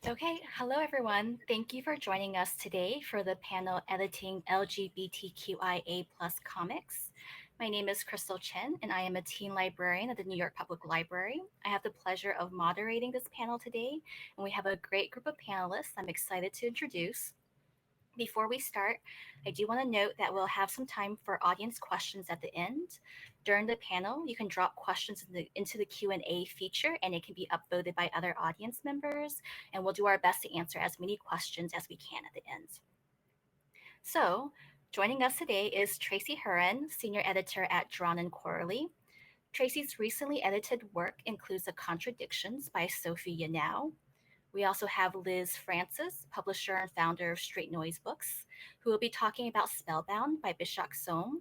Okay, hello everyone. Thank you for joining us today for the panel Editing LGBTQIA plus Comics. My name is Crystal Chen, and I am a teen librarian at the New York Public Library. I have the pleasure of moderating this panel today, and we have a great group of panelists I'm excited to introduce. Before we start, I do want to note that we'll have some time for audience questions at the end. During the panel, you can drop questions into the Q&A feature, and it can be upvoted by other audience members, and we'll do our best to answer as many questions as we can at the end. So, joining us today is Tracy Hurren, senior editor at Drawn and Quarterly. Tracy's recently edited work includes The Contradictions by Sophie Yanow. We also have Liz Francis, publisher and founder of Straight Noise Books, who will be talking about Spellbound by Bishak Soam.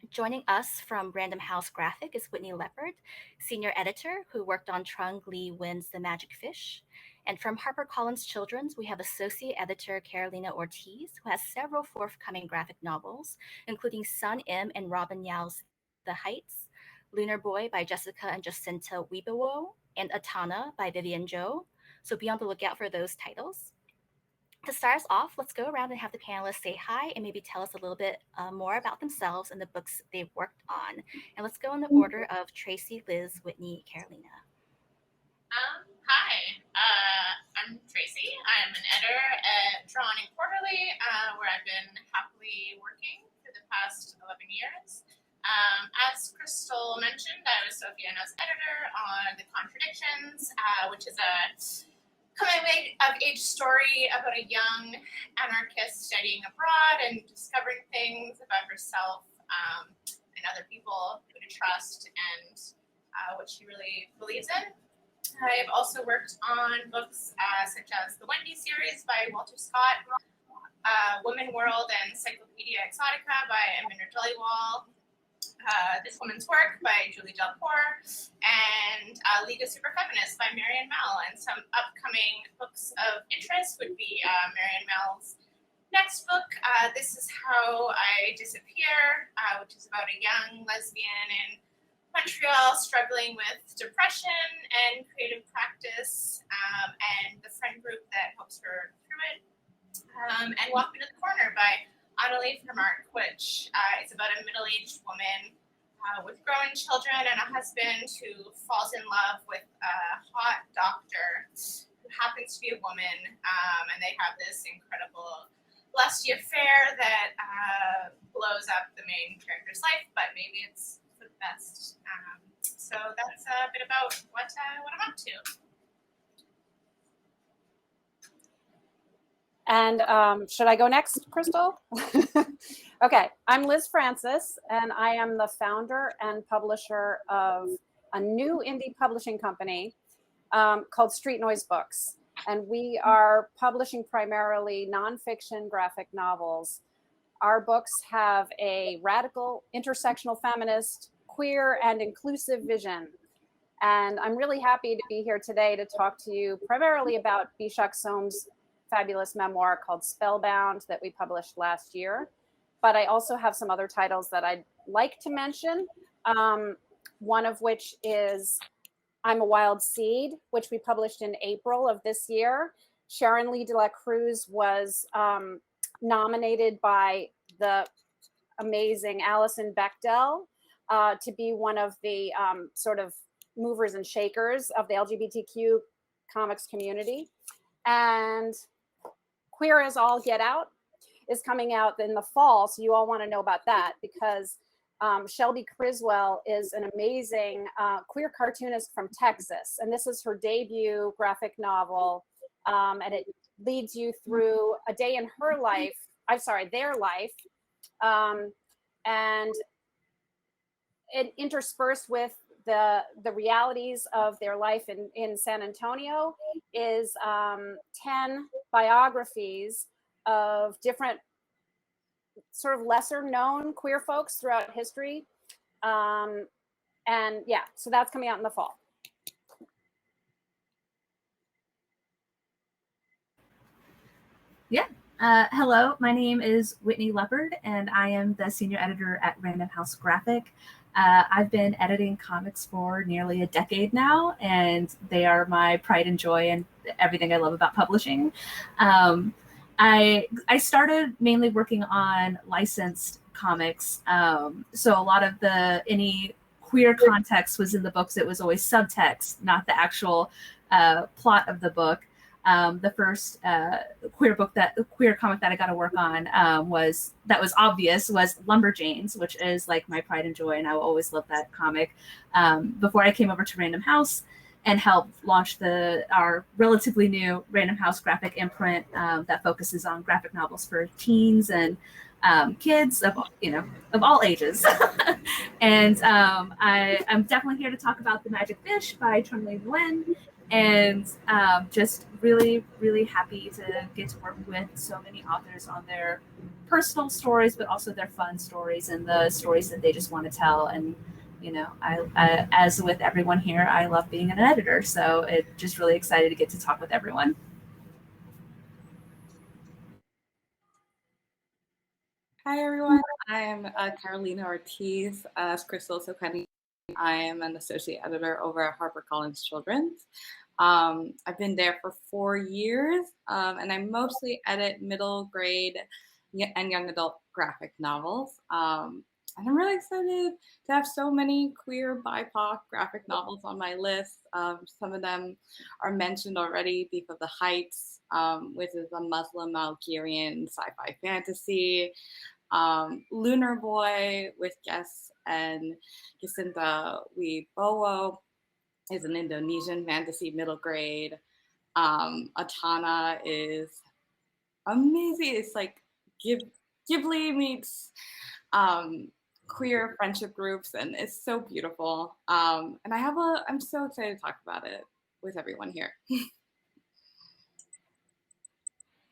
Joining us from Random House Graphic is Whitney Leopard, senior editor who worked on Trung Le Nguyen's The Magic Fish. And from Harper Collins Children, we have associate editor Carolina Ortiz, who has several forthcoming graphic novels, including Sun M and Robin Yau's The Heights, Lunar Boy by Jessica and Jacinta Weibowo, and Atana by Vivian Zhou. So be on the lookout for those titles. To start us off, let's go around and have the panelists say hi and maybe tell us a little bit more about themselves and the books they've worked on. And let's go in the order of Tracy, Liz, Whitney, Carolina. Hi, I'm Tracy. I'm an editor at Drawn and Quarterly, where I've been happily working for the past 11 years. As Crystal mentioned, I was Sophie Yano's editor on The Contradictions, which is a coming-of-age story about a young anarchist studying abroad and discovering things about herself and other people who to trust and what she really believes in. I've also worked on books such as the Wendy series by Walter Scott, Woman World and Encyclopedia Exotica by Aminder Dhaliwal, This Woman's Work by Julie Delcourt, and League of Super Feminists by Marian Mell. And some upcoming books of interest would be Marian Mell's next book, This Is How I Disappear, which is about a young lesbian in Montreal struggling with depression and creative practice, and the friend group that helps her through it, and Walk Me to the Corner by Adelie Vermark, which is about a middle-aged woman with growing children and a husband who falls in love with a hot doctor who happens to be a woman, and they have this incredible lusty affair that blows up the main character's life, but maybe it's for the best. So that's a bit about what I'm up to. And should I go next, Crystal? Okay, I'm Liz Francis, and I am the founder and publisher of a new indie publishing company called Street Noise Books. And we are publishing primarily nonfiction graphic novels. Our books have a radical, intersectional, feminist, queer, and inclusive vision. And I'm really happy to be here today to talk to you primarily about Bishak Soam's fabulous memoir called Spellbound that we published last year. But I also have some other titles that I'd like to mention, one of which is I'm a Wild Seed, which we published in April of this year. Sharon Lee de la Cruz was nominated by the amazing Alison Bechdel to be one of the sort of movers and shakers of the LGBTQ comics community. And Queer as All Get Out is coming out in the fall, so you all want to know about that because Shelby Criswell is an amazing queer cartoonist from Texas, and this is her debut graphic novel, and it leads you through a day in her life, their life, and it interspersed with the realities of their life in San Antonio is 10 biographies of different sort of lesser known queer folks throughout history. And yeah, so that's coming out in the fall. Yeah. Hello, my name is Whitney Leopard, and I am the senior editor at Random House Graphic. I've been editing comics for nearly a decade now, and they are my pride and joy. And everything I love about publishing. I started mainly working on licensed comics. So a lot of any queer context was in the books. It was always subtext, not the actual plot of the book. The first queer comic that I got to work on was obvious was Lumberjanes, which is like my pride and joy, and I will always love that comic. Before I came over to Random House and helped launch our relatively new Random House graphic imprint that focuses on graphic novels for teens and kids of all ages. And I'm definitely here to talk about The Magic Fish by Trung-Le Nguyen. And just really, really happy to get to work with so many authors on their personal stories, but also their fun stories and the stories that they just want to tell. And, I as with everyone here, I love being an editor. So it's just really excited to get to talk with everyone. Hi, everyone. I am Carolina Ortiz. As Crystal so kindly, I am an associate editor over at Harper Collins Children. I've been there for 4 years, and I mostly edit middle grade and young adult graphic novels. And I'm really excited to have so many queer BIPOC graphic novels on my list. Some of them are mentioned already: Beef of the Heights, which is a Muslim Algerian sci-fi fantasy. Lunar Boy with Guess and Jacinta Wibowo is an Indonesian fantasy middle grade. Atana is amazing. It's like Ghibli meets queer friendship groups, and it's so beautiful. And I'm so excited to talk about it with everyone here.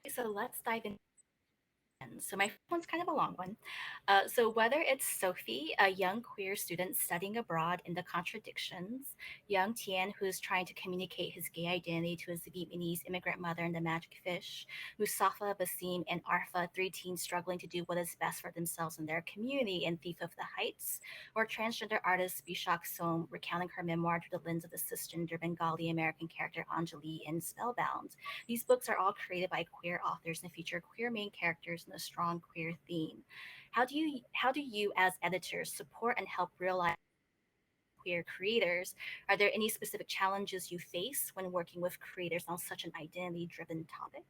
So let's dive in. So my one's kind of a long one. So whether it's Sophie, a young queer student studying abroad in the contradictions, young Tian, who's trying to communicate his gay identity to his Vietnamese immigrant mother in The Magic Fish, Mustafa, Basim, and Arfa, 3 teens struggling to do what is best for themselves and their community in Thief of the Heights, or transgender artist Bishak Som recounting her memoir through the lens of the cisgender Bengali American character Anjali in Spellbound. These books are all created by queer authors and feature queer main characters and a strong queer theme. How do you as editors support and help realize queer creators? Are there any specific challenges you face when working with creators on such an identity-driven topic?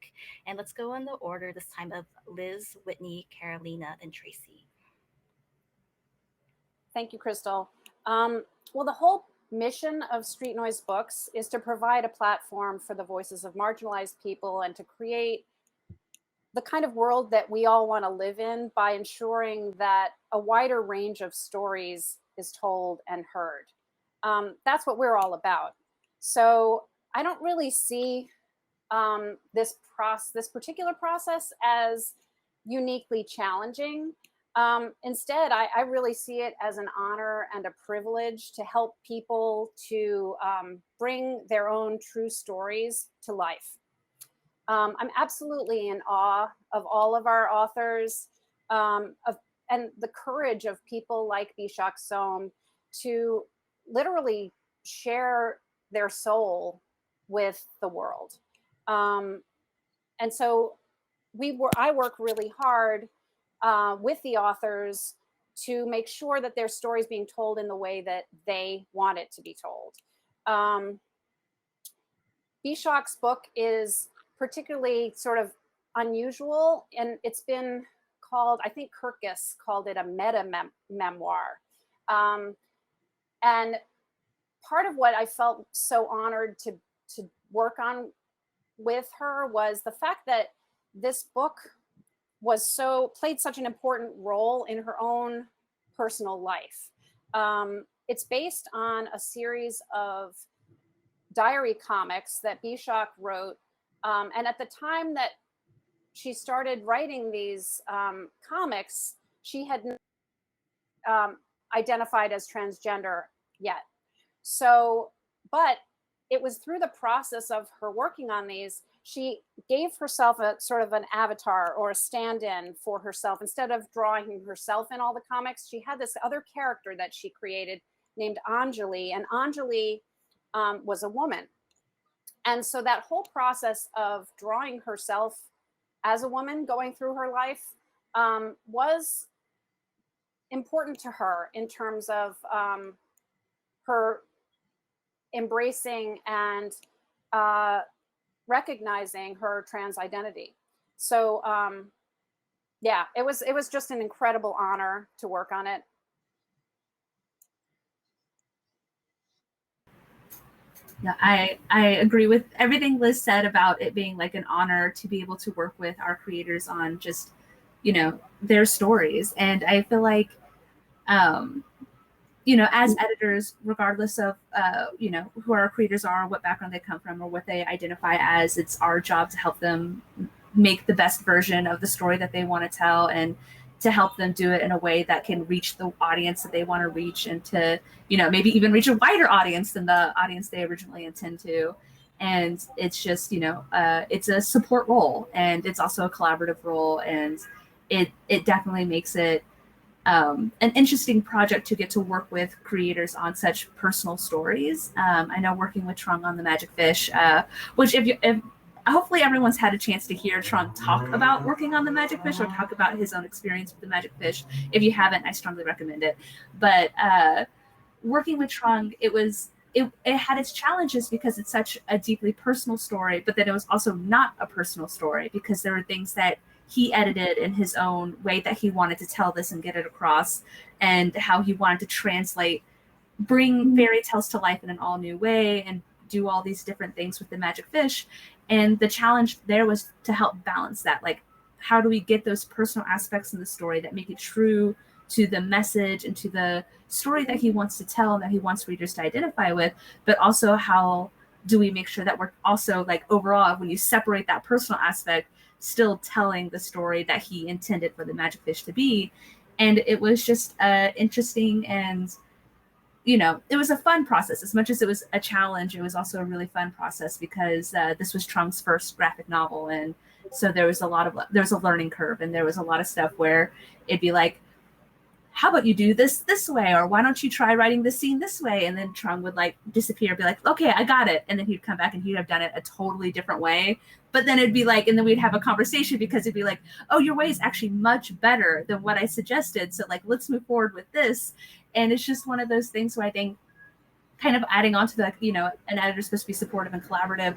And let's go in the order this time of Liz, Whitney, Carolina, then Tracy. Thank you, Crystal. Well, the whole mission of Street Noise Books is to provide a platform for the voices of marginalized people and to create the kind of world that we all want to live in by ensuring that a wider range of stories is told and heard. That's what we're all about. So I don't really see this particular process as uniquely challenging. Instead, I really see it as an honor and a privilege to help people to bring their own true stories to life. I'm absolutely in awe of all of our authors and the courage of people like Bishak Som to literally share their soul with the world. And so I work really hard with the authors to make sure that their story is being told in the way that they want it to be told. Bishak's book is particularly sort of unusual, and it's been called, I think Kirkus called it a meta memoir. And part of what I felt so honored to work on with her was the fact that this book played such an important role in her own personal life. It's based on a series of diary comics that Bishak wrote. And at the time that she started writing these comics, she hadn't identified as transgender yet. So, but it was through the process of her working on these, she gave herself a sort of an avatar or a stand-in for herself. Instead of drawing herself in all the comics, she had this other character that she created named Anjali, and Anjali was a woman. And so that whole process of drawing herself as a woman going through her life was important to her in terms of her embracing and recognizing her trans identity. So yeah, it was just an incredible honor to work on it. Yeah, I agree with everything Liz said about it being like an honor to be able to work with our creators on just, you know, their stories. And I feel like, you know, as editors, regardless of, you know, who our creators are, what background they come from, or what they identify as, it's our job to help them make the best version of the story that they want to tell, and to help them do it in a way that can reach the audience that they want to reach, and to, you know, maybe even reach a wider audience than the audience they originally intend to. And it's just, you know, it's a support role, and it's also a collaborative role, and it definitely makes it an interesting project to get to work with creators on such personal stories. I know working with Trung on the Magic Fish, which if hopefully everyone's had a chance to hear Trung talk about working on the Magic Fish, or talk about his own experience with the Magic Fish. If you haven't, I strongly recommend it. But working with Trung, it had its challenges because it's such a deeply personal story, but then it was also not a personal story because there were things that he edited in his own way that he wanted to tell this and get it across, and how he wanted to bring fairy tales to life in an all new way, and do all these different things with the Magic Fish. And the challenge there was to help balance that. Like, how do we get those personal aspects in the story that make it true to the message and to the story that he wants to tell and that he wants readers to identify with, but also how do we make sure that we're also, like, overall, when you separate that personal aspect, still telling the story that he intended for the Magic Fish to be. And it was just interesting, and, you know, it was a fun process. As much as it was a challenge, it was also a really fun process because this was Trung's first graphic novel. And so there was a learning curve, and there was a lot of stuff where it'd be like, how about you do this way? Or why don't you try writing this scene this way? And then Trung would, like, disappear, be like, okay, I got it. And then he'd come back and he'd have done it a totally different way. But then it'd be like, and then we'd have a conversation because it'd be like, oh, your way is actually much better than what I suggested. So, like, let's move forward with this. And it's just one of those things where I think, kind of adding on to the, you know, an editor's supposed to be supportive and collaborative.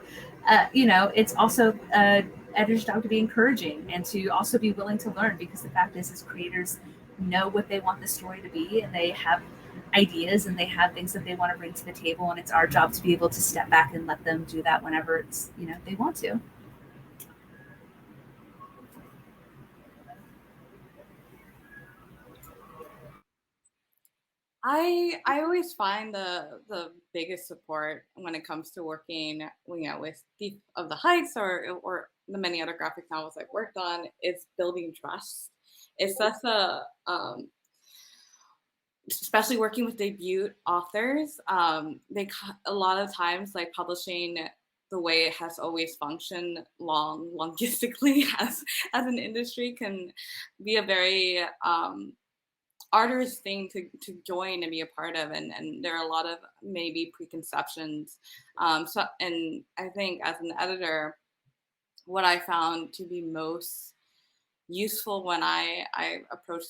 You know, it's also editor's job to be encouraging and to also be willing to learn, because the fact is creators know what they want the story to be, and they have ideas and they have things that they want to bring to the table, and it's our job to be able to step back and let them do that whenever it's, you know, they want to. I always find the biggest support when it comes to working, you know, with Thief of the Heights or the many other graphic novels I've worked on is building trust. It's such a especially working with debut authors, they a lot of times, like, publishing the way it has always functioned logistically as an industry can be a very arduous thing to join and be a part of, and there are a lot of maybe preconceptions. So, and I think as an editor, what I found to be most useful when I approach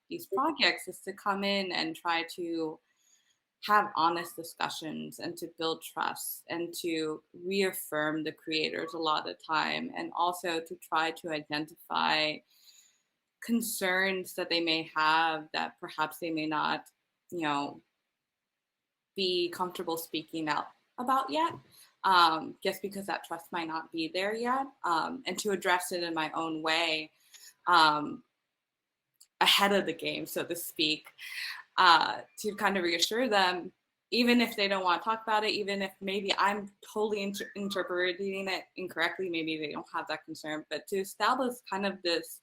these projects is to come in and try to have honest discussions and to build trust and to reaffirm the creators a lot of the time, and also to try to identify concerns that they may have that perhaps they may not, you know, be comfortable speaking out about yet, just because that trust might not be there yet, and to address it in my own way, ahead of the game, so to speak, to kind of reassure them, even if they don't want to talk about it, even if maybe I'm totally interpreting it incorrectly, maybe they don't have that concern, but to establish kind of this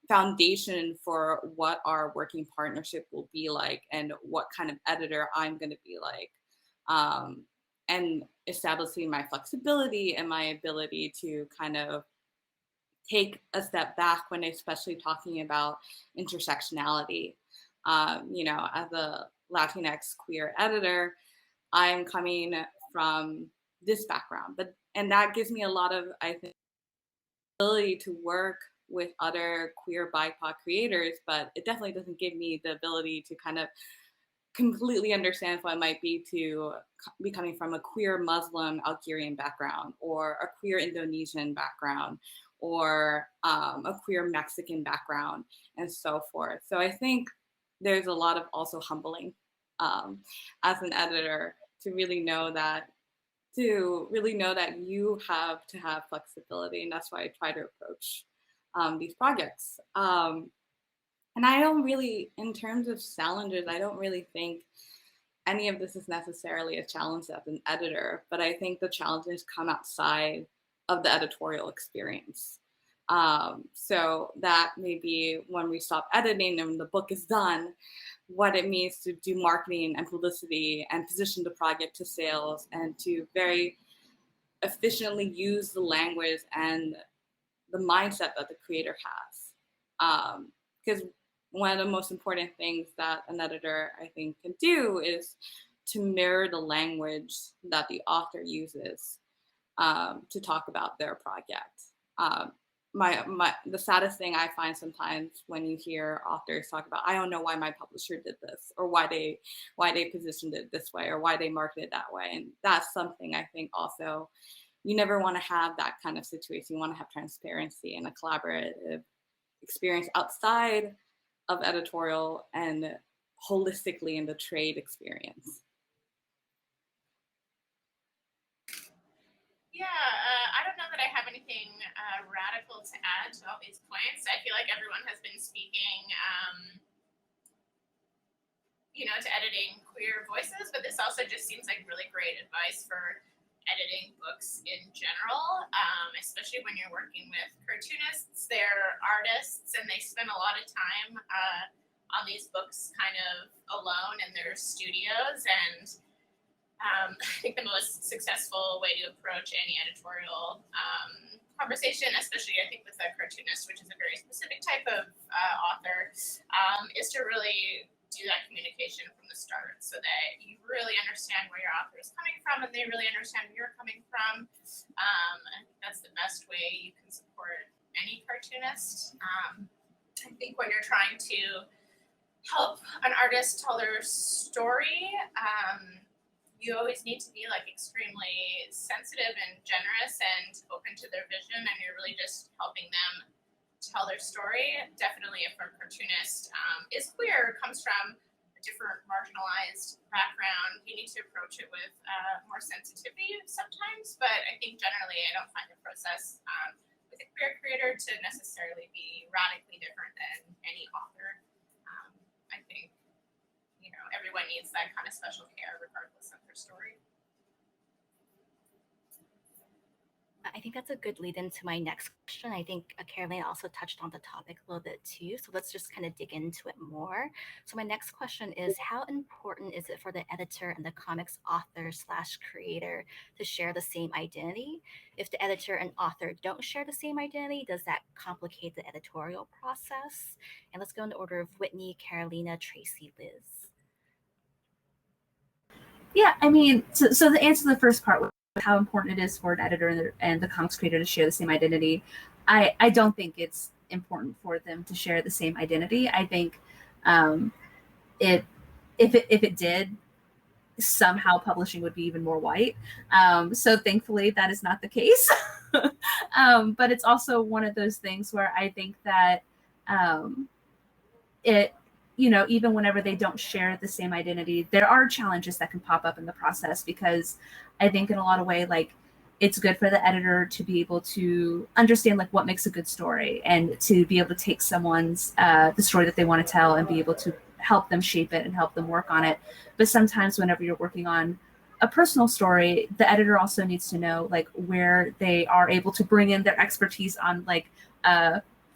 foundation for what our working partnership will be like and what kind of editor I'm going to be like, and establishing my flexibility and my ability to kind of take a step back when especially talking about intersectionality. You know, as a Latinx queer editor, I'm coming from this background. And that gives me a lot of, I think, ability to work with other queer BIPOC creators, but it definitely doesn't give me the ability to kind of completely understand what it might be to be coming from a queer Muslim Algerian background, or a queer Indonesian background, or a queer Mexican background, and so forth. So I think there's a lot of also humbling as an editor to really know that you have to have flexibility, and that's why I try to approach these projects. And I don't really, in terms of challenges, I don't really think any of this is necessarily a challenge as an editor, but I think the challenges come outside of the editorial experience. So that may be when we stop editing and when the book is done, what it means to do marketing and publicity and position the project to sales, and to very efficiently use the language and the mindset that the creator has. Because one of the most important things that an editor, I think, can do is to mirror the language that the author uses to talk about their project. The saddest thing I find sometimes when you hear authors talk about, I don't know why my publisher did this, or why they positioned it this way, or why they marketed it that way. And that's something I think also, you never want to have that kind of situation. You want to have transparency and a collaborative experience outside of editorial and holistically in the trade experience. Yeah, I don't know that I have anything radical to add to all these points. I feel like everyone has been speaking, to editing queer voices, but this also just seems like really great advice for editing books in general, especially when you're working with cartoonists. They're artists, and they spend a lot of time on these books kind of alone in their studios, and I think the most successful way to approach any editorial conversation, especially I think with a cartoonist, which is a very specific type of author, is to really do that communication from the start, so that you really understand where your author is coming from and they really understand where you're coming from. I think that's the best way you can support any cartoonist. I think when you're trying to help an artist tell their story, you always need to be like extremely sensitive and generous and open to their vision, and you're really just helping them tell their story. Definitely if a cartoonist is queer, comes from a different marginalized background, you need to approach it with more sensitivity sometimes, but I think generally I don't find the process with a queer creator to necessarily be radically different than any author. I think everyone needs that kind of special care regardless of their story. I think that's a good lead into my next question. I think Carolina also touched on the topic a little bit too. So let's just kind of dig into it more. So my next question is, how important is it for the editor and the comics author / creator to share the same identity? If the editor and author don't share the same identity, does that complicate the editorial process? And let's go in the order of Whitney, Carolina, Tracy, Liz. Yeah, I mean, so the answer to the first part, how important it is for an editor and the comics creator to share the same identity, I don't think it's important for them to share the same identity. I think if it did, somehow publishing would be even more white. So thankfully that is not the case. But it's also one of those things where I think that even whenever they don't share the same identity, there are challenges that can pop up in the process, because I think in a lot of ways, like, it's good for the editor to be able to understand like what makes a good story, and to be able to take someone's the story that they want to tell and be able to help them shape it and help them work on it. But sometimes whenever you're working on a personal story, the editor also needs to know like where they are able to bring in their expertise on like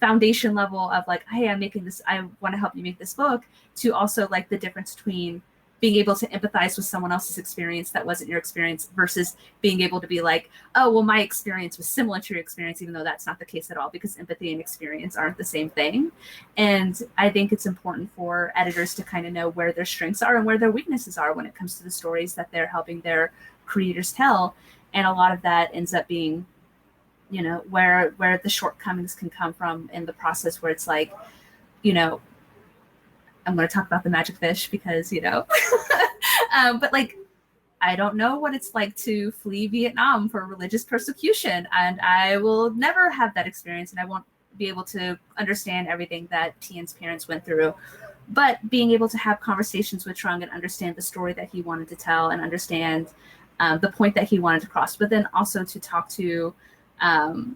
foundation level of like, hey, I'm making this, I want to help you make this book, to also like the difference between being able to empathize with someone else's experience that wasn't your experience, versus being able to be like, oh, well, my experience was similar to your experience, even though that's not the case at all, because empathy and experience aren't the same thing. And I think it's important for editors to kind of know where their strengths are and where their weaknesses are when it comes to the stories that they're helping their creators tell. And a lot of that ends up being, you know, where the shortcomings can come from in the process, where it's like, you know, I'm going to talk about the magic fish because, you know, but like, I don't know what it's like to flee Vietnam for religious persecution, and I will never have that experience, and I won't be able to understand everything that Tien's parents went through. But being able to have conversations with Trung and understand the story that he wanted to tell, and understand the point that he wanted to cross, but then also to talk to,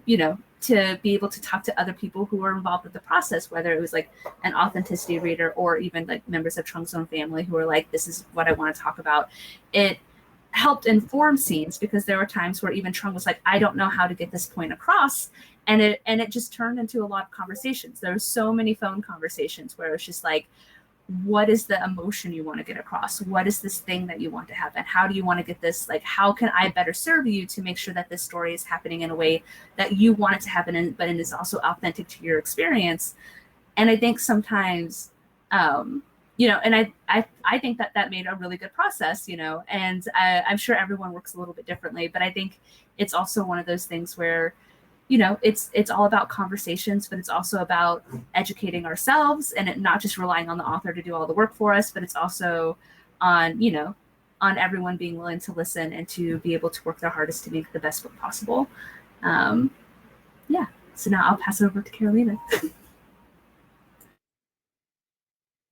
you know, to be able to talk to other people who were involved with the process, whether it was like an authenticity reader or even like members of Trung's own family who were like, this is what I want to talk about. It helped inform scenes, because there were times where even Trung was like, I don't know how to get this point across. And it just turned into a lot of conversations. There were so many phone conversations where it was just like, what is the emotion you want to get across? What is this thing that you want to happen? How do you want to get this? Like, how can I better serve you to make sure that this story is happening in a way that you want it to happen, but it is also authentic to your experience? And I think sometimes, you know, and I think that made a really good process, you know, and I'm sure everyone works a little bit differently, but I think it's also one of those things where, you know, it's all about conversations, but it's also about educating ourselves, and it not just relying on the author to do all the work for us, but it's also on, you know, on everyone being willing to listen and to be able to work their hardest to make the best book possible. Yeah. So now I'll pass it over to Carolina.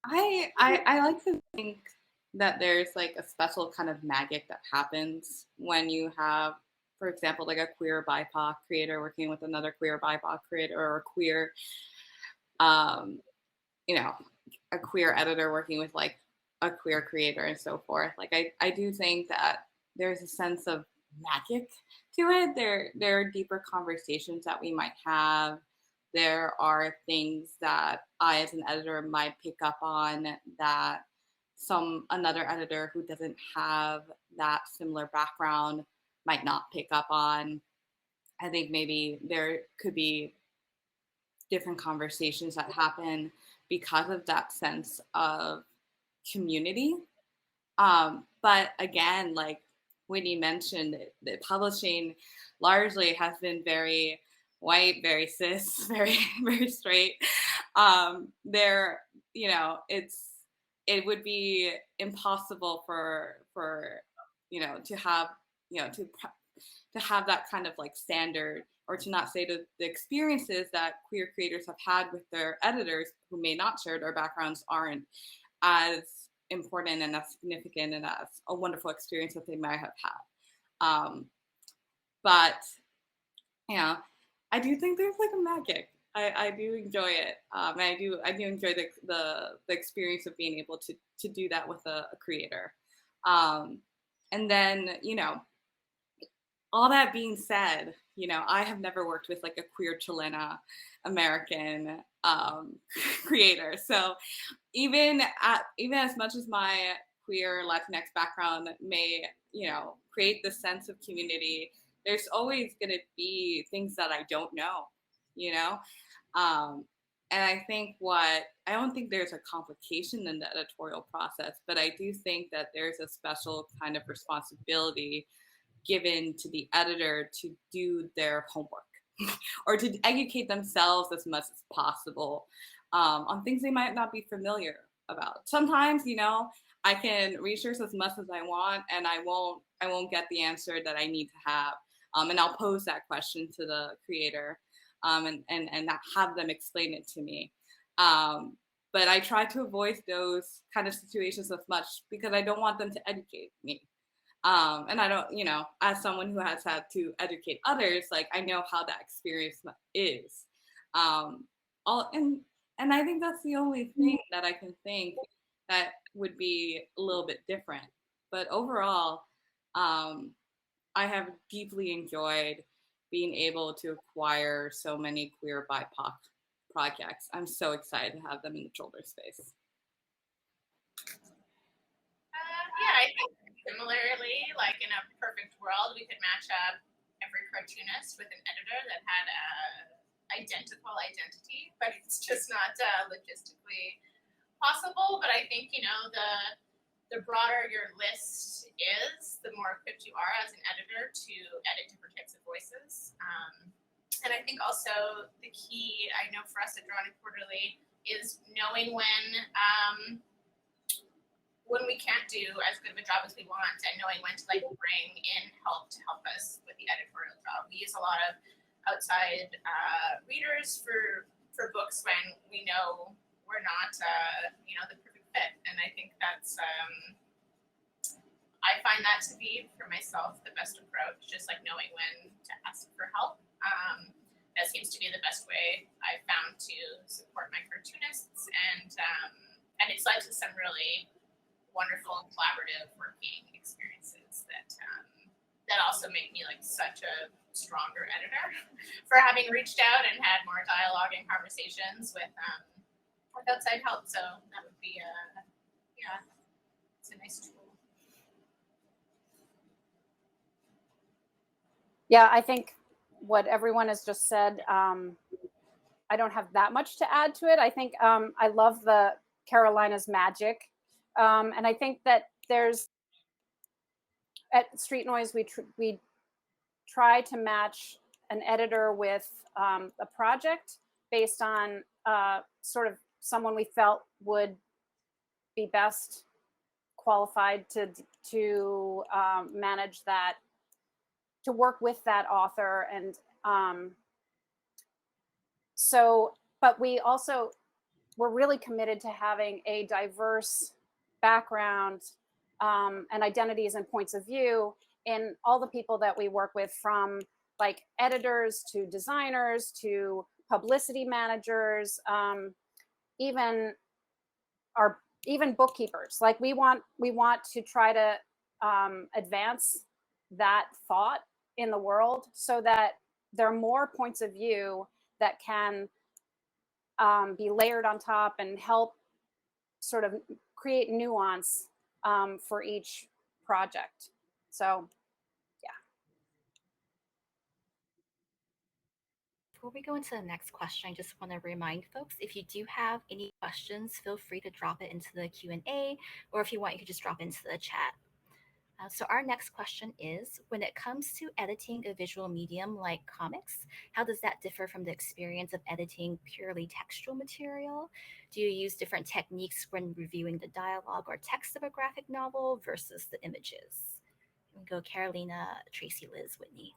I like to think that there's like a special kind of magic that happens when you have, for example, like a queer BIPOC creator working with another queer BIPOC creator, or a queer, you know, a queer editor working with like a queer creator and so forth. Like I do think that there's a sense of magic to it. There are deeper conversations that we might have. There are things that I, as an editor, might pick up on that another editor who doesn't have that similar background might not pick up on. I think maybe there could be different conversations that happen because of that sense of community. But again, like Whitney mentioned, that publishing largely has been very white, very cis, very, very straight. There, you know, it would be impossible for you know, to have, you know, to have that kind of like standard, or to not say the experiences that queer creators have had with their editors who may not share their backgrounds aren't as important and as significant and as a wonderful experience that they might have had. But yeah, I do think there's like a magic. I do enjoy it. And I do enjoy the experience of being able to do that with a creator. And then, you know, all that being said, you know, I have never worked with like a queer Chilena American creator. So even as much as my queer Latinx background may, you know, create the sense of community, there's always going to be things that I don't know, you know? And I think I don't think there's a complication in the editorial process, but I do think that there's a special kind of responsibility given to the editor to do their homework or to educate themselves as much as possible on things they might not be familiar about. Sometimes, you know, I can research as much as I want, and I won't get the answer that I need to have. And I'll pose that question to the creator and have them explain it to me. But I try to avoid those kind of situations as much because I don't want them to educate me. And I don't, you know, as someone who has had to educate others, like I know how that experience is. And I think that's the only thing that I can think that would be a little bit different. But overall, I have deeply enjoyed being able to acquire so many queer BIPOC projects. I'm so excited to have them in the children's space. Yeah, I think similarly, like in a perfect world, we could match up every cartoonist with an editor that had a identical identity, but it's just not logistically possible. But I think, you know, the broader your list is, the more equipped you are as an editor to And I think also the key, I know for us at Drawn and Quarterly, is knowing when we can't do as good of a job as we want, and knowing when to like bring in help to help us with the editorial job. We use a lot of outside readers for books when we know we're not the perfect fit, and I think that's I find that to be for myself the best approach, just like knowing when to ask for help. That seems to be the best way I've found to support my cartoonists, and it's led to some really wonderful and collaborative working experiences that also make me like such a stronger editor for having reached out and had more dialogue and conversations with outside help. So that would be it's a nice tool. Yeah, I think what everyone has just said, I don't have that much to add to it. I think I love the Carolina's magic. And I think that there's, at Street Noise, we try to match an editor with a project based on sort of someone we felt would be best qualified to manage that, to work with that author. And but we're really committed to having a diverse background and identities and points of view in all the people that we work with, from like editors to designers to publicity managers, even bookkeepers. Like we want to try to advance that thought in the world so that there are more points of view that can be layered on top and help sort of create nuance for each project. So, yeah. Before we go into the next question, I just want to remind folks, if you do have any questions, feel free to drop it into the Q&A, or if you want, you could just drop it into the chat. So our next question is, when it comes to editing a visual medium like comics, how does that differ from the experience of editing purely textual material? Do you use different techniques when reviewing the dialogue or text of a graphic novel versus the images? We go Carolina, Tracy, Liz, Whitney.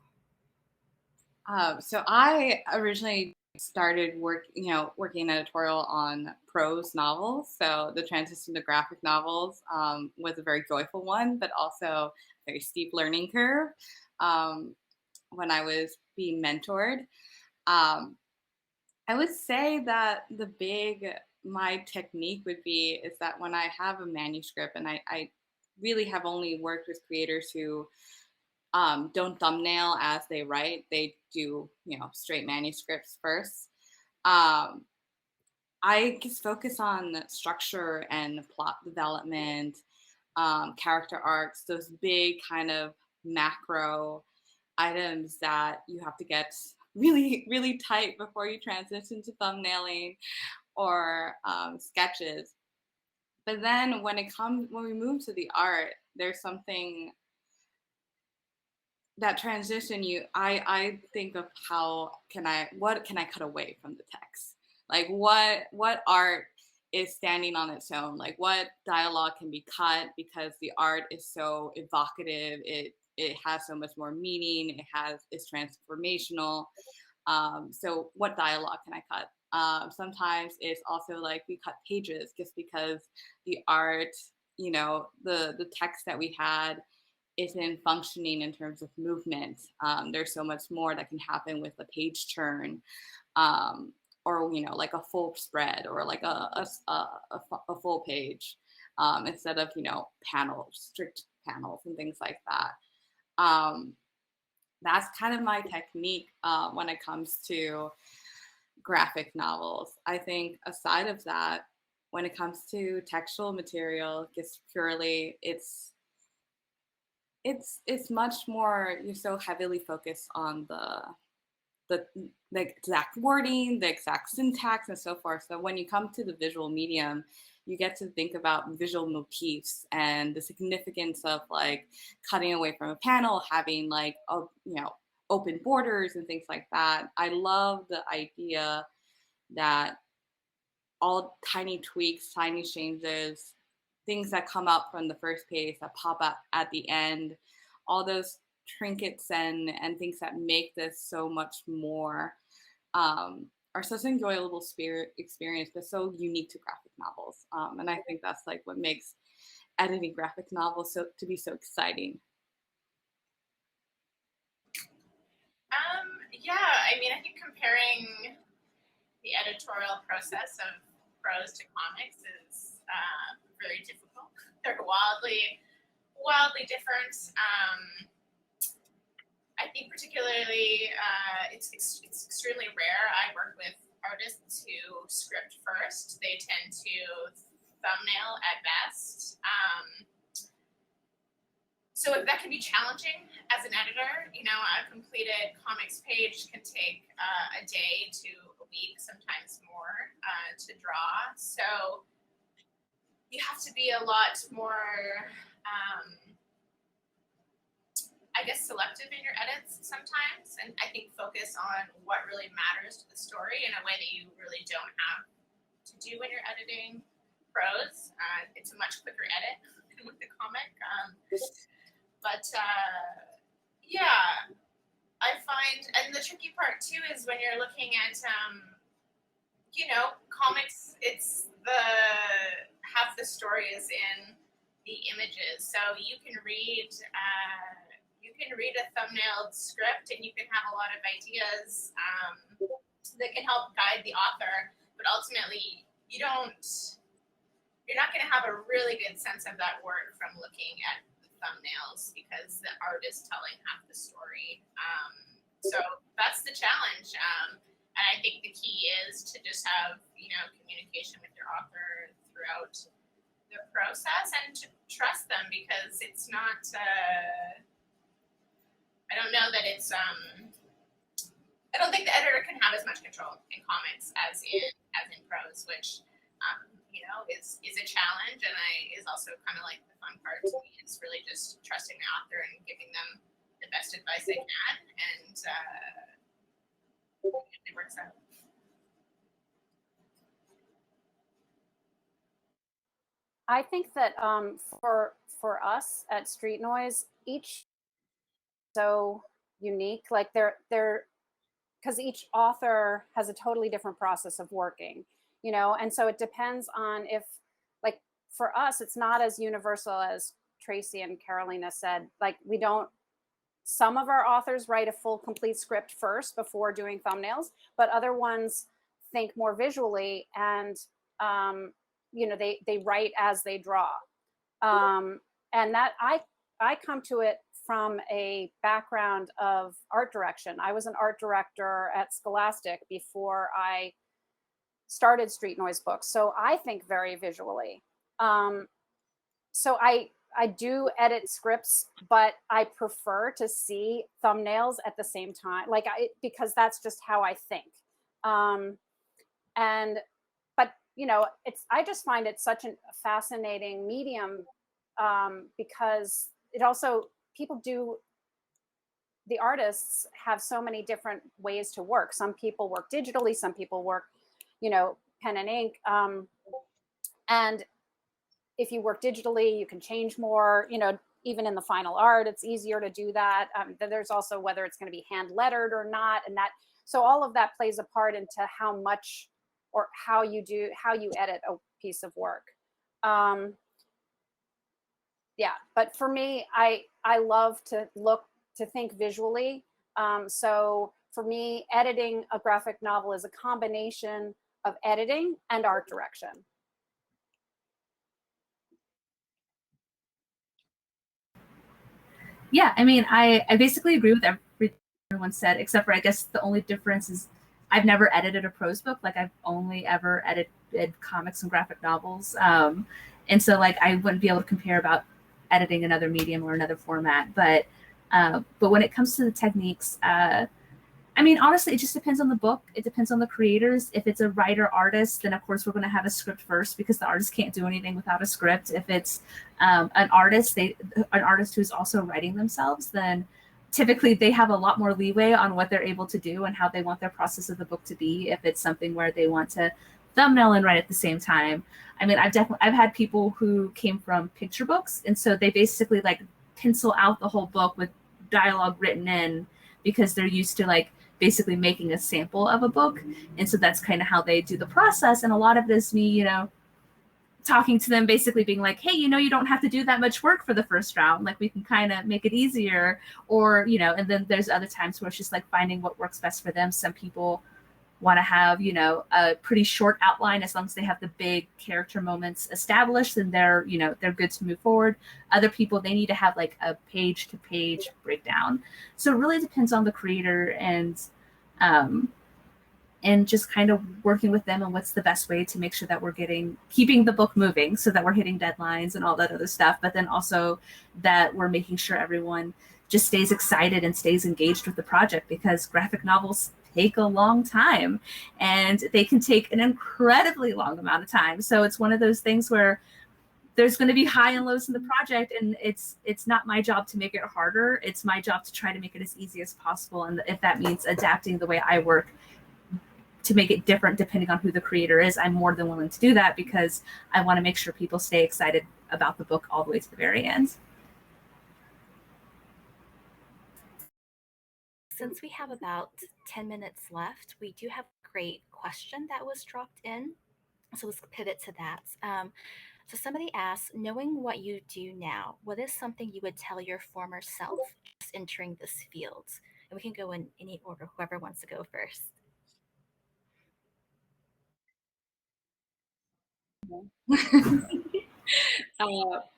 So I originally started working editorial on prose novels. So the transition to graphic novels was a very joyful one, but also a very steep learning curve when I was being mentored. I would say that my technique would be is that when I have a manuscript, and I really have only worked with creators who don't thumbnail as they write. They do, straight manuscripts first. I just focus on structure and plot development, character arcs, those big kind of macro items that you have to get really, really tight before you transition to thumbnailing or sketches. But then when we move to the art, there's something that transition I think of what can I cut away from the text? Like what art is standing on its own? Like what dialogue can be cut because the art is so evocative, it has so much more meaning, it's transformational. So what dialogue can I cut? Sometimes it's also like we cut pages just because the art, the text that we had isn't functioning in terms of movement. There's so much more that can happen with a page turn, or like a full spread, or like a full page, instead of panels, strict panels and things like that. That's kind of my technique when it comes to graphic novels. I think aside of that, when it comes to textual material, just purely it's much more, you're so heavily focused on the exact wording, the exact syntax, and so forth. So when you come to the visual medium, you get to think about visual motifs and the significance of like cutting away from a panel, having like open borders and things like that. I love the idea that all tiny tweaks, tiny changes, things that come up from the first page that pop up at the end, all those trinkets and things that make this so much more are such an enjoyable experience, but so unique to graphic novels. And I think that's like what makes editing graphic novels to be so exciting. Yeah, I mean, I think comparing the editorial process of prose to comics is very difficult. They're wildly different. I think particularly it's extremely rare. I work with artists who script first. They tend to thumbnail at best. So that can be challenging as an editor. You know, a completed comics page can take a day to a week, sometimes more, to draw. So you have to be a lot more, I guess, selective in your edits sometimes, and I think focus on what really matters to the story in a way that you really don't have to do when you're editing prose. It's a much quicker edit than with the comic. Yeah, I find, and the tricky part too is when you're looking at, you know, comics, it's half the story is in the images. So you can read a thumbnailed script and you can have a lot of ideas that can help guide the author, but ultimately you're not going to have a really good sense of that work from looking at the thumbnails because the art is telling half the story. So that's the challenge. And I think the key is to just have, you know, communication with your author throughout the process and to trust them, because it's not, I don't know that it's, I don't think the editor can have as much control in comics as in prose, which, you know, is a challenge, and is also kind of like the fun part to me. It's really just trusting the author and giving them the best advice they can, and it works out. I think that for us at Street Noise, each so unique. Like they're because each author has a totally different process of working, you know, and so it depends on if, like, for us, it's not as universal as Tracy and Carolina said. Like, we don't. Some of our authors write a full complete script first before doing thumbnails, but other ones think more visually, and you know, they write as they draw. And that I come to it from a background of art direction. I was an art director at Scholastic before I started Street Noise Books, so I think very visually. So I do edit scripts, but I prefer to see thumbnails at the same time, like because that's just how I think. But you know, I just find it such a fascinating medium, because it also, the artists have so many different ways to work. Some people work digitally, some people work, you know, pen and ink. And if you work digitally, you can change more, you know, even in the final art, it's easier to do that. There's also whether it's going to be hand lettered or not. And that, so all of that plays a part into how much or how you edit a piece of work. Yeah, but for me, I love to think visually. So for me, editing a graphic novel is a combination of editing and art direction. Yeah, I mean, I basically agree with everything everyone said, except for, I guess, the only difference is I've never edited a prose book. Like, I've only ever edited comics and graphic novels. And so, like, I wouldn't be able to compare about editing another medium or another format. But when it comes to the techniques, I mean, honestly, it just depends on the book. It depends on the creators. If it's a writer artist, then of course we're going to have a script first, because the artist can't do anything without a script. If it's an artist who's also writing themselves, then typically they have a lot more leeway on what they're able to do and how they want their process of the book to be. If it's something where they want to thumbnail and write at the same time. I mean, I've had people who came from picture books, and so they basically like pencil out the whole book with dialogue written in because they're used to like basically making a sample of a book. And so that's kind of how they do the process. And a lot of this, me, you know, talking to them, basically being like, hey, you know, you don't have to do that much work for the first round. Like we can kind of make it easier, or, you know, and then there's other times where it's just like finding what works best for them. Some people want to have, you know, a pretty short outline. As long as they have the big character moments established, then they're, you know, they're good to move forward. Other people, they need to have like a page to page breakdown. So it really depends on the creator and just kind of working with them and what's the best way to make sure that we're keeping the book moving so that we're hitting deadlines and all that other stuff. But then also that we're making sure everyone just stays excited and stays engaged with the project, because graphic novels take a long time and they can take an incredibly long amount of time. So it's one of those things where there's going to be high and lows in the project, and it's not my job to make it harder. It's my job to try to make it as easy as possible. And if that means adapting the way I work to make it different depending on who the creator is, I'm more than willing to do that, because I want to make sure people stay excited about the book all the way to the very end. Since we have about 10 minutes left, we do have a great question that was dropped in. So let's pivot to that. So somebody asks, knowing what you do now, what is something you would tell your former self just entering this field? And we can go in any order, whoever wants to go first.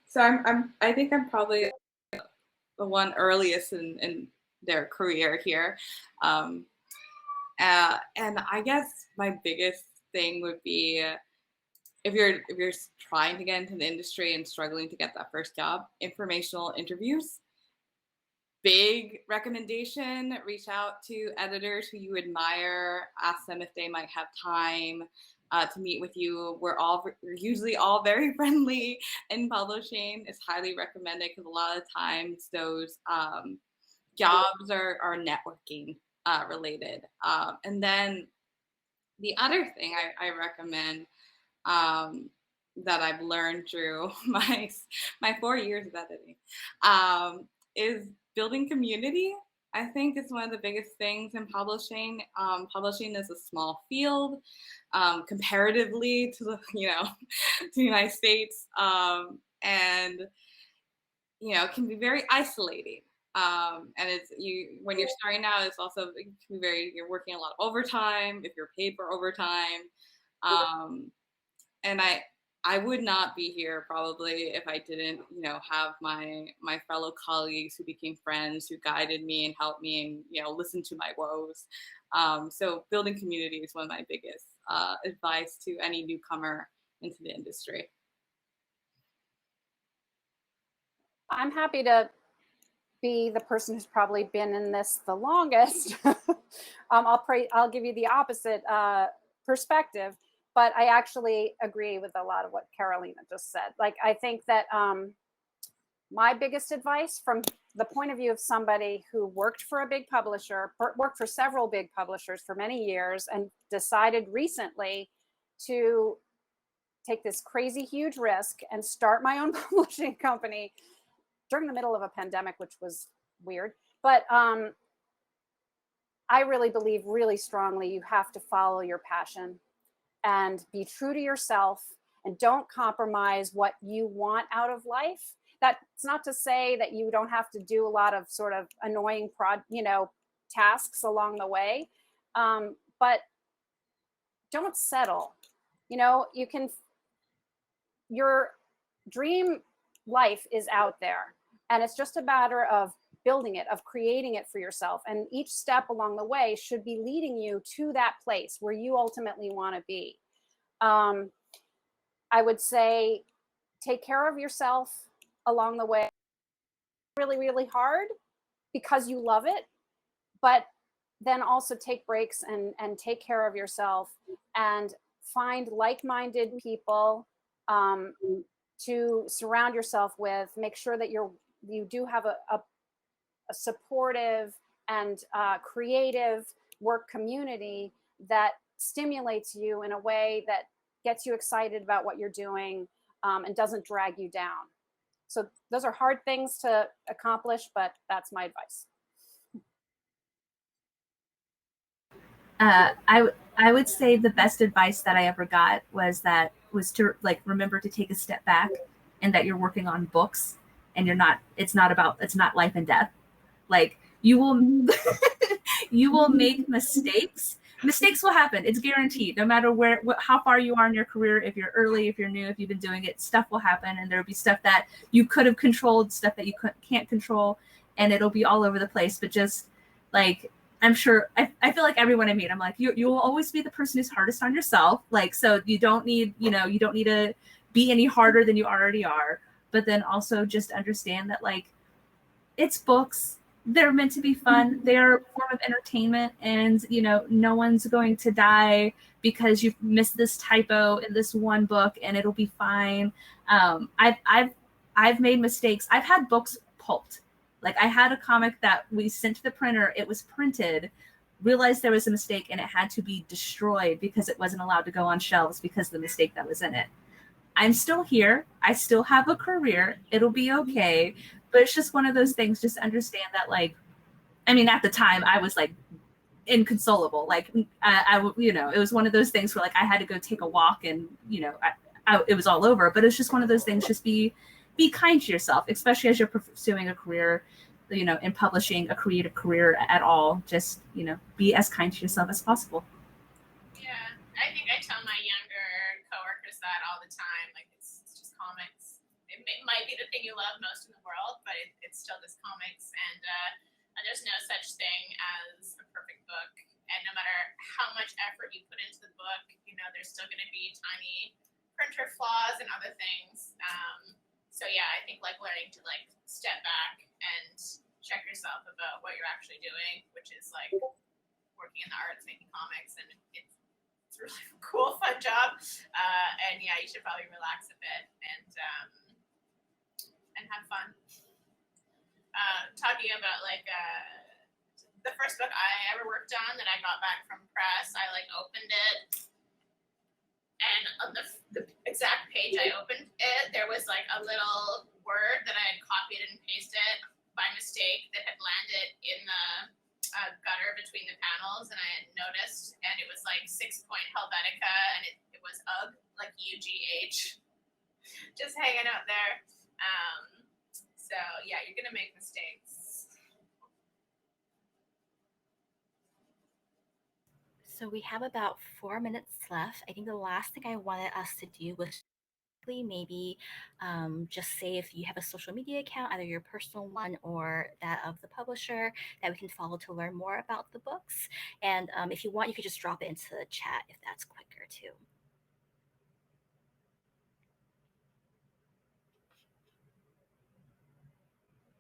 So I think I'm probably the one earliest in their career here. And I guess my biggest thing would be, if you're trying to get into the industry and struggling to get that first job, informational interviews. Big recommendation: reach out to editors who you admire, ask them if they might have time to meet with you. We're usually all very friendly in publishing. It's highly recommended, because a lot of times those jobs are networking related. And then the other thing I recommend that I've learned through my 4 years of editing is building community. I think it's one of the biggest things in publishing. Publishing is a small field comparatively to the to the United States, and it can be very isolating. And it's when you're starting out, it can be you're working a lot of overtime if you're paid for overtime. And I would not be here probably if I didn't, have my fellow colleagues who became friends, who guided me and helped me and, listened to my woes. So building community is one of my biggest advice to any newcomer into the industry. I'm happy to be the person who's probably been in this the longest. I'll give you the opposite perspective, but I actually agree with a lot of what Carolina just said. Like, I think that my biggest advice, from the point of view of somebody who worked for a big publisher, worked for several big publishers for many years, and decided recently to take this crazy huge risk and start my own publishing company during the middle of a pandemic, which was weird. But I really believe really strongly you have to follow your passion and be true to yourself, and don't compromise what you want out of life. That's not to say that you don't have to do a lot of sort of annoying tasks along the way, but don't settle. Your dream life is out there, and it's just a matter of building it, of creating it for yourself. And each step along the way should be leading you to that place where you ultimately want to be. I would say take care of yourself along the way. Really, really hard because you love it, but then also take breaks and take care of yourself, and find like-minded people to surround yourself with. Make sure that you do have a a supportive and creative work community that stimulates you in a way that gets you excited about what you're doing, and doesn't drag you down. So those are hard things to accomplish, but that's my advice. I would say the best advice that I ever got was to like remember to take a step back, and that you're working on books, and it's not life and death. Like you will you will make mistakes. Mistakes will happen. It's guaranteed. No matter how far you are in your career, if you're early, if you're new, if you've been doing it, stuff will happen, and there'll be stuff that you could have controlled, stuff that you can't control, and it'll be all over the place. But just like, I'm sure, I feel like everyone I meet, I'm like, you will always be the person who's hardest on yourself. Like, so you don't need to be any harder than you already are. But then also just understand that, like, it's books. They're meant to be fun. They're a form of entertainment, and no one's going to die because you've missed this typo in this one book, and it'll be fine. I've made mistakes. I've had books pulped. Like, I had a comic that we sent to the printer. It was printed, realized there was a mistake, and it had to be destroyed because it wasn't allowed to go on shelves because of the mistake that was in it. I'm still here. I still have a career. It'll be okay. But it's just one of those things. Just understand that, like, I mean, at the time I was like inconsolable. Like, it was one of those things where, like, I had to go take a walk, and it was all over. But it's just one of those things. Just be kind to yourself, especially as you're pursuing a career, in publishing, a creative career at all. Just be as kind to yourself as possible. Yeah, I think I tell my younger coworkers that all the time. Like, it's just comics. It might be the thing you love most in the world, but it's still just comics, and there's no such thing as a perfect book. And no matter how much effort you put into the book, there's still going to be tiny printer flaws and other things. So yeah, I think, like, learning to, like, step back and check yourself about what you're actually doing, which is, like, working in the arts, making comics, and it's really a cool, fun job. And yeah, you should probably relax a bit and have fun. Talking about, like, the first book I ever worked on that I got back from press, I, like, opened it, and on the exact page I opened it, there was, like, a little word that I had copied and pasted by mistake that had landed in the gutter between the panels, and I had noticed, and it was, like, 6-point Helvetica, and it was UGH, like UGH, just hanging out there. So yeah, you're gonna make mistakes. So we have about 4 minutes left. I think the last thing I wanted us to do was maybe just say if you have a social media account, either your personal one or that of the publisher, that we can follow to learn more about the books. And if you want, you could just drop it into the chat if that's quicker too.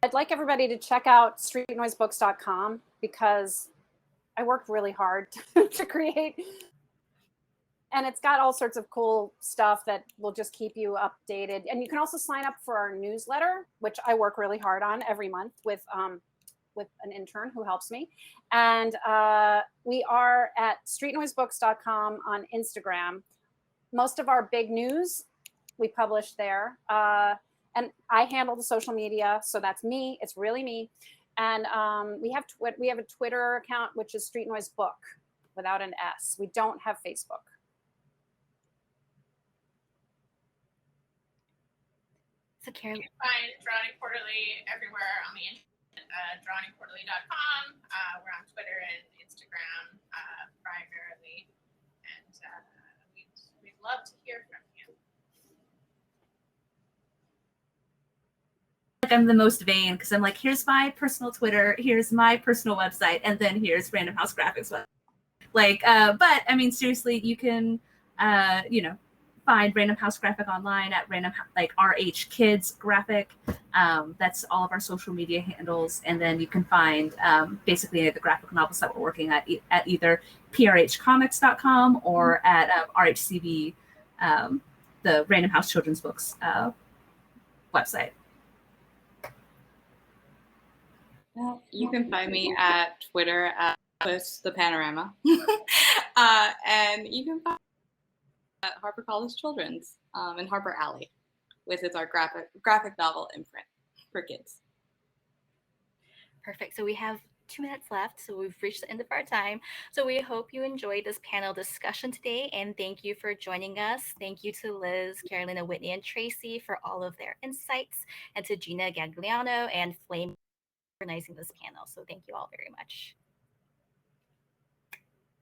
I'd like everybody to check out streetnoisebooks.com, because I worked really hard to create, and it's got all sorts of cool stuff that will just keep you updated. And you can also sign up for our newsletter, which I work really hard on every month with an intern who helps me. And we are at streetnoisebooks.com on Instagram. Most of our big news we publish there. And I handle the social media, so that's me. It's really me. And we have a Twitter account, which is Street Noise Book, without an S. We don't have Facebook. So Carol, You can find Drawing Quarterly everywhere on the internet, drawningquarterly.com. We're on Twitter and Instagram primarily, and we'd love to hear from you. Like, I'm the most vain because I'm like, here's my personal Twitter, here's my personal website, and then here's Random House Graphics website. Like, but I mean, seriously, you can, find Random House Graphic online at RH Kids Graphic. That's all of our social media handles, and then you can find basically the graphic novels that we're working at either prhcomics.com or at RHCB, the Random House Children's Books website. Yeah, you can find me at Twitter at Twist the Panorama. And you can find me at Harper Collins Children's in Harper Alley, which is our graphic novel imprint for kids. Perfect. So we have 2 minutes left, so we've reached the end of our time. So we hope you enjoyed this panel discussion today, and thank you for joining us. Thank you to Liz, Carolina, Whitney, and Tracy for all of their insights, and to Gina Gagliano and Flame for organizing this panel. So thank you all very much.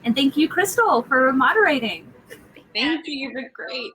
And thank you, Crystal, for moderating. Thank you. You've been great.